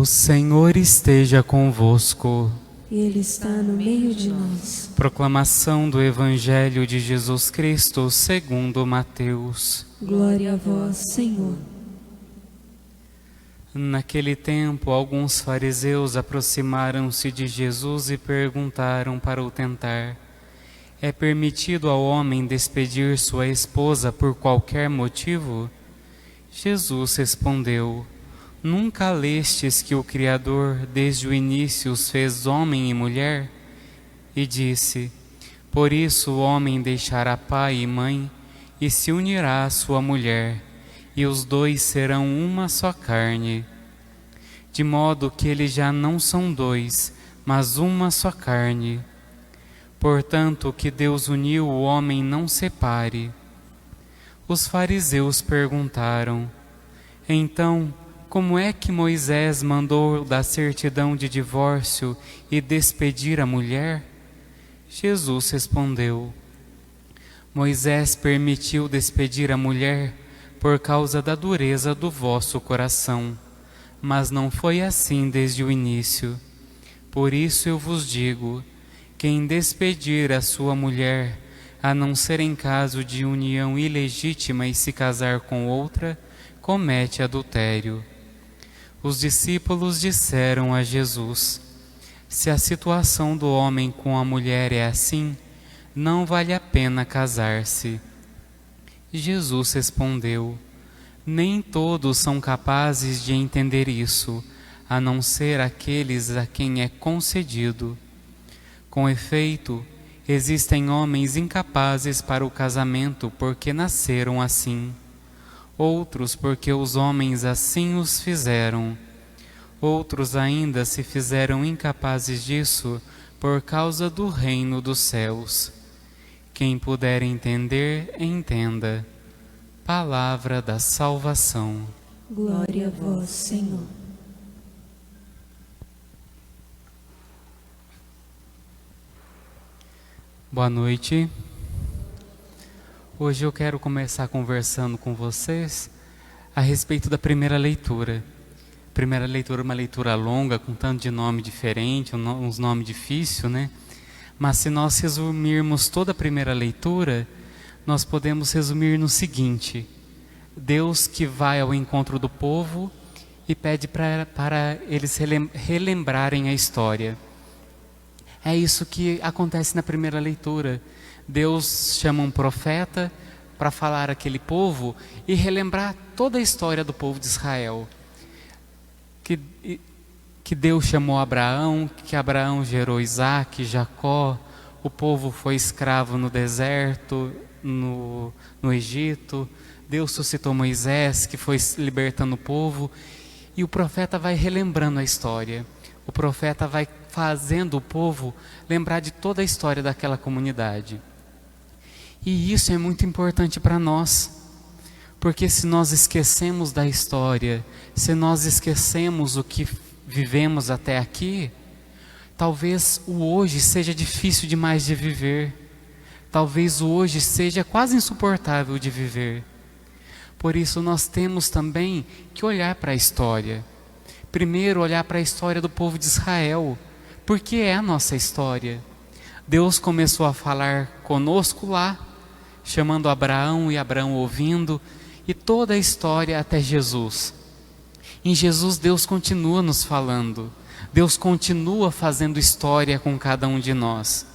O Senhor esteja convosco. Ele está no meio de nós. Proclamação do Evangelho de Jesus Cristo segundo Mateus. Glória a vós, Senhor. Naquele tempo, alguns fariseus aproximaram-se de Jesus e perguntaram para o tentar: é permitido ao homem despedir sua esposa por qualquer motivo? Jesus respondeu: nunca lestes que o Criador desde o início os fez homem e mulher? E disse: por isso o homem deixará pai e mãe e se unirá à sua mulher, e os dois serão uma só carne. De modo que eles já não são dois, mas uma só carne. Portanto, o que Deus uniu, o homem não separe. Os fariseus perguntaram: então, como é que Moisés mandou da certidão de divórcio e despedir a mulher? Jesus respondeu: Moisés permitiu despedir a mulher por causa da dureza do vosso coração, mas não foi assim desde o início. Por isso eu vos digo: quem despedir a sua mulher, a não ser em caso de união ilegítima e se casar com outra, comete adultério. Os discípulos disseram a Jesus: se a situação do homem com a mulher é assim, não vale a pena casar-se. Jesus respondeu: nem todos são capazes de entender isso, a não ser aqueles a quem é concedido. Com efeito, existem homens incapazes para o casamento porque nasceram assim. Outros porque os homens assim os fizeram. Outros ainda se fizeram incapazes disso por causa do reino dos céus. Quem puder entender, entenda. Palavra da salvação. Glória a vós, Senhor. Boa noite. Hoje eu quero começar conversando com vocês a respeito da primeira leitura. Primeira leitura é uma leitura longa, com tanto de nome diferente, uns nomes difíceis, né? Mas se nós resumirmos toda a primeira leitura, nós podemos resumir no seguinte: Deus que vai ao encontro do povo e pede para eles relembrarem a história. É isso que acontece na primeira leitura. Deus chama um profeta para falar àquele povo e relembrar toda a história do povo de Israel. Que Deus chamou Abraão, que Abraão gerou Isaac, Jacó, o povo foi escravo no deserto, no Egito. Deus suscitou Moisés, que foi libertando o povo, e o profeta vai relembrando a história. O profeta vai fazendo o povo lembrar de toda a história daquela comunidade. E isso é muito importante para nós, porque se nós esquecemos da história, se nós esquecemos o que vivemos até aqui, talvez o hoje seja difícil demais de viver. Talvez o hoje seja quase insuportável de viver. Por isso nós temos também que olhar para a história. Primeiro, olhar para a história do povo de Israel, porque é a nossa história. Deus começou a falar conosco lá, chamando Abraão e Abraão ouvindo, e toda a história até Jesus. Em Jesus Deus continua nos falando, Deus continua fazendo história com cada um de nós.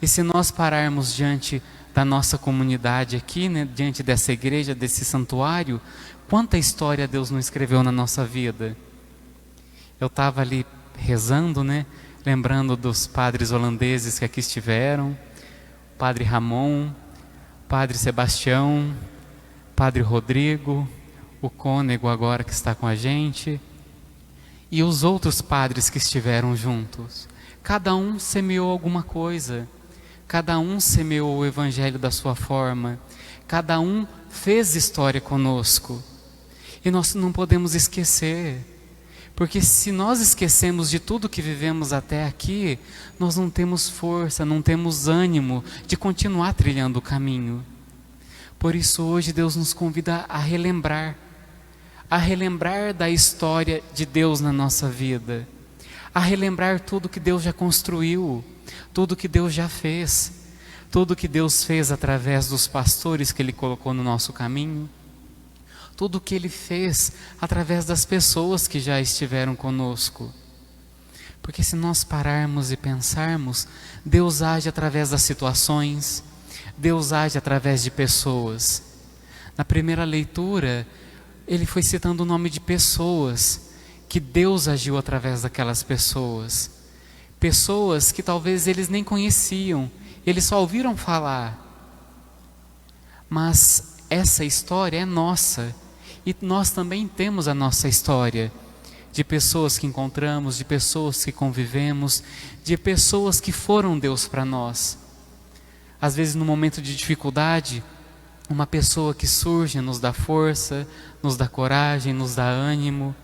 E se nós pararmos diante da nossa comunidade aqui, né, diante dessa igreja, desse santuário, quanta história Deus não escreveu na nossa vida. Eu estava ali rezando, né, lembrando dos padres holandeses que aqui estiveram, Padre Ramon, Padre Sebastião, Padre Rodrigo, o cônego agora que está com a gente, e os outros padres que estiveram juntos. Cada um semeou alguma coisa, cada um semeou o evangelho da sua forma, cada um fez história conosco. E nós não podemos esquecer, porque se nós esquecemos de tudo que vivemos até aqui, nós não temos força, não temos ânimo de continuar trilhando o caminho. Por isso hoje Deus nos convida a relembrar, a relembrar da história de Deus na nossa vida, a relembrar tudo que Deus já construiu, tudo que Deus já fez, tudo que Deus fez através dos pastores que Ele colocou no nosso caminho, tudo que Ele fez através das pessoas que já estiveram conosco. Porque se nós pararmos e pensarmos, Deus age através das situações, Deus age através de pessoas. Na primeira leitura, Ele foi citando o nome de pessoas, que Deus agiu através daquelas pessoas. Pessoas que talvez eles nem conheciam, eles só ouviram falar. Mas essa história é nossa, e nós também temos a nossa história, de pessoas que encontramos, de pessoas que convivemos, de pessoas que foram Deus para nós. Às vezes no momento de dificuldade, uma pessoa que surge nos dá força, nos dá coragem, nos dá ânimo.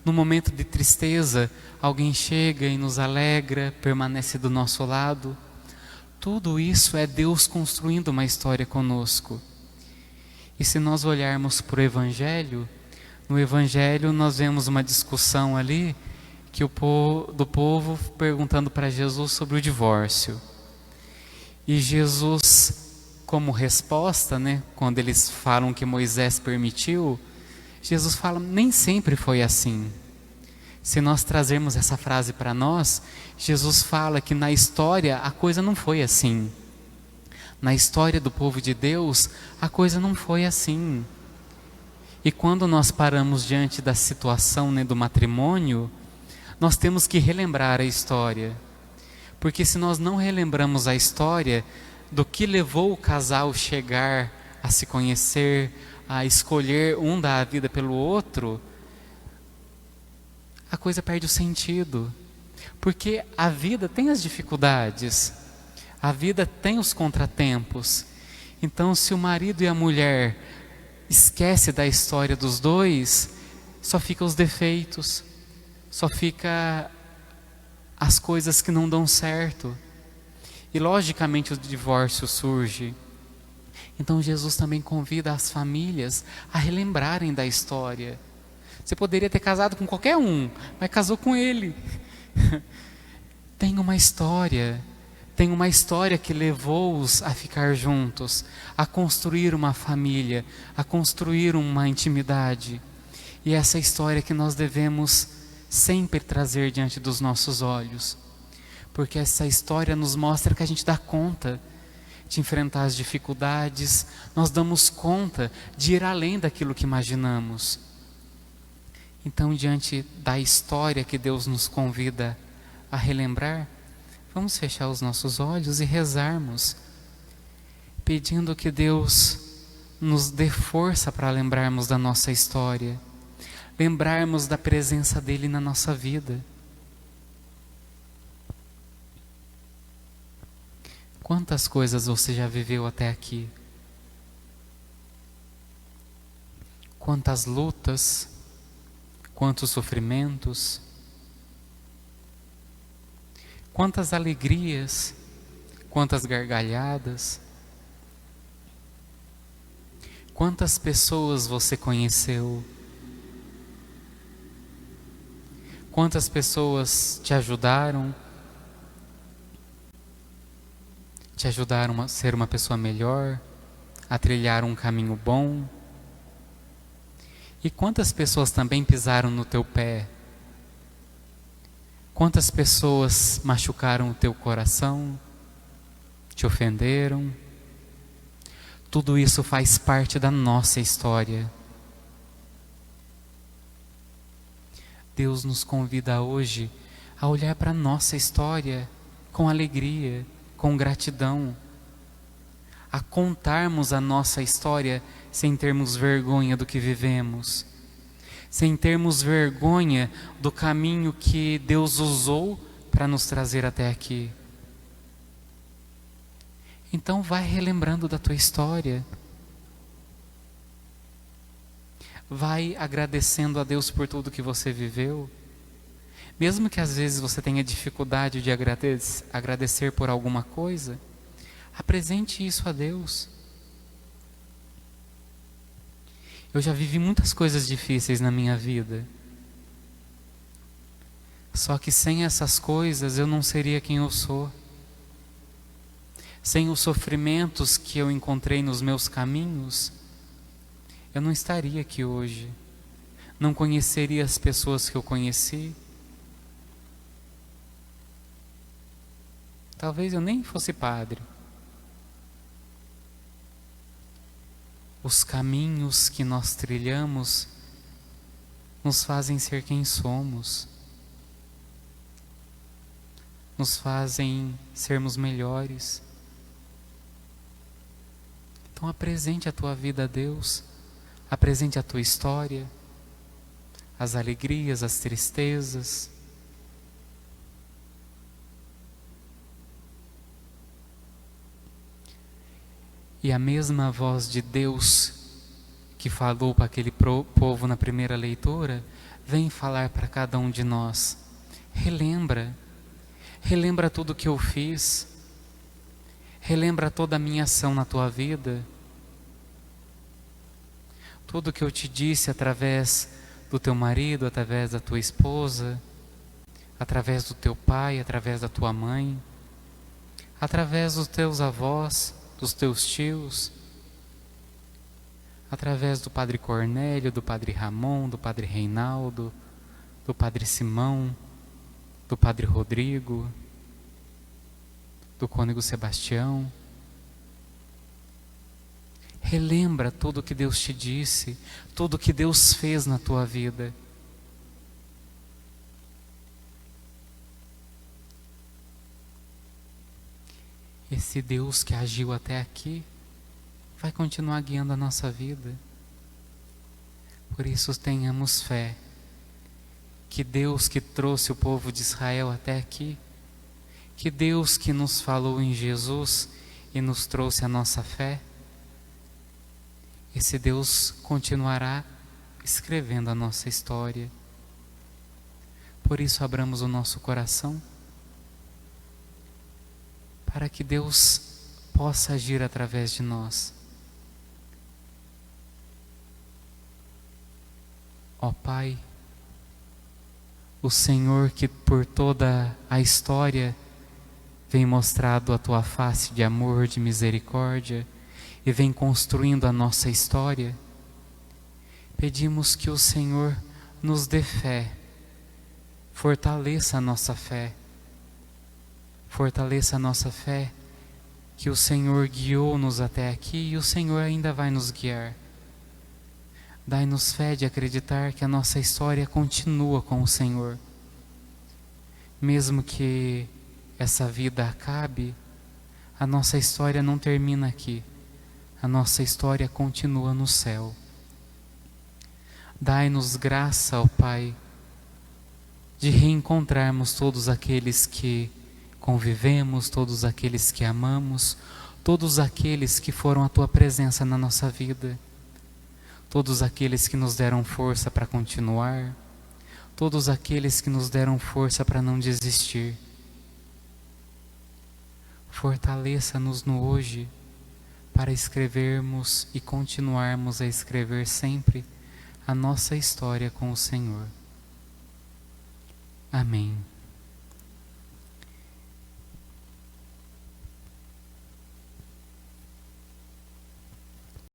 No momento de tristeza, alguém chega e nos alegra, permanece do nosso lado. Tudo isso é Deus construindo uma história conosco. E se nós olharmos para o Evangelho, no Evangelho nós vemos uma discussão ali do povo perguntando para Jesus sobre o divórcio. E Jesus, como resposta, quando eles falam que Moisés permitiu, Jesus fala, nem sempre foi assim. Se nós trazermos essa frase para nós, Jesus fala que na história a coisa não foi assim. Na história do povo de Deus, a coisa não foi assim. E quando nós paramos diante da situação do matrimônio, nós temos que relembrar a história. Porque se nós não relembramos a história do que levou o casal chegar a se conhecer, a escolher um dar a vida pelo outro, a coisa perde o sentido. Porque a vida tem as dificuldades, a vida tem os contratempos. Então, se o marido e a mulher esquece da história dos dois, só fica os defeitos, só fica as coisas que não dão certo. E logicamente o divórcio surge. Então Jesus também convida as famílias a relembrarem da história. Você poderia ter casado com qualquer um, mas casou com ele. Tem uma história que levou-os a ficar juntos, a construir uma família, a construir uma intimidade. E essa história que nós devemos sempre trazer diante dos nossos olhos. Porque essa história nos mostra que a gente dá conta de enfrentar as dificuldades, nós damos conta de ir além daquilo que imaginamos. Então, diante da história que Deus nos convida a relembrar, vamos fechar os nossos olhos e rezarmos, pedindo que Deus nos dê força para lembrarmos da nossa história, lembrarmos da presença dEle na nossa vida. Quantas coisas você já viveu até aqui? Quantas lutas, quantos sofrimentos, quantas alegrias, quantas gargalhadas, quantas pessoas você conheceu, quantas pessoas te ajudaram a ser uma pessoa melhor, a trilhar um caminho bom. E quantas pessoas também pisaram no teu pé? Quantas pessoas machucaram o teu coração, te ofenderam? Tudo isso faz parte da nossa história. Deus nos convida hoje a olhar para a nossa história com alegria, com gratidão, a contarmos a nossa história sem termos vergonha do que vivemos, sem termos vergonha do caminho que Deus usou para nos trazer até aqui. Então vai relembrando da tua história, vai agradecendo a Deus por tudo que você viveu. Mesmo que às vezes você tenha dificuldade de agradecer por alguma coisa, apresente isso a Deus. Eu já vivi muitas coisas difíceis na minha vida. Só que sem essas coisas eu não seria quem eu sou. Sem os sofrimentos que eu encontrei nos meus caminhos, eu não estaria aqui hoje. Não conheceria as pessoas que eu conheci. Talvez eu nem fosse padre. Os caminhos que nós trilhamos nos fazem ser quem somos. Nos fazem sermos melhores. Então apresente a tua vida a Deus. Apresente a tua história. As alegrias, as tristezas. E a mesma voz de Deus que falou para aquele povo na primeira leitura, vem falar para cada um de nós. Relembra tudo que eu fiz. Relembra toda a minha ação na tua vida. Tudo que eu te disse através do teu marido, através da tua esposa, através do teu pai, através da tua mãe, através dos teus avós, dos teus tios, através do Padre Cornélio, do Padre Ramon, do Padre Reinaldo, do Padre Simão, do Padre Rodrigo, do Cônego Sebastião. Relembra tudo que Deus te disse, tudo que Deus fez na tua vida. Esse Deus que agiu até aqui vai continuar guiando a nossa vida. Por isso tenhamos fé que Deus que trouxe o povo de Israel até aqui, que Deus que nos falou em Jesus e nos trouxe a nossa fé, esse Deus continuará escrevendo a nossa história. Por isso abramos o nosso coração para que Deus possa agir através de nós. Ó Pai, o Senhor que por toda a história vem mostrado a tua face de amor, de misericórdia e vem construindo a nossa história, pedimos que o Senhor nos dê fé, fortaleça a nossa fé, que o Senhor guiou-nos até aqui e o Senhor ainda vai nos guiar. Dai-nos fé de acreditar que a nossa história continua com o Senhor. Mesmo que essa vida acabe, a nossa história não termina aqui. A nossa história continua no céu. Dai-nos graça, ó Pai, de reencontrarmos todos aqueles que convivemos, todos aqueles que amamos, todos aqueles que foram a tua presença na nossa vida, todos aqueles que nos deram força para continuar, todos aqueles que nos deram força para não desistir. Fortaleça-nos no hoje para escrevermos e continuarmos a escrever sempre a nossa história com o Senhor. Amém.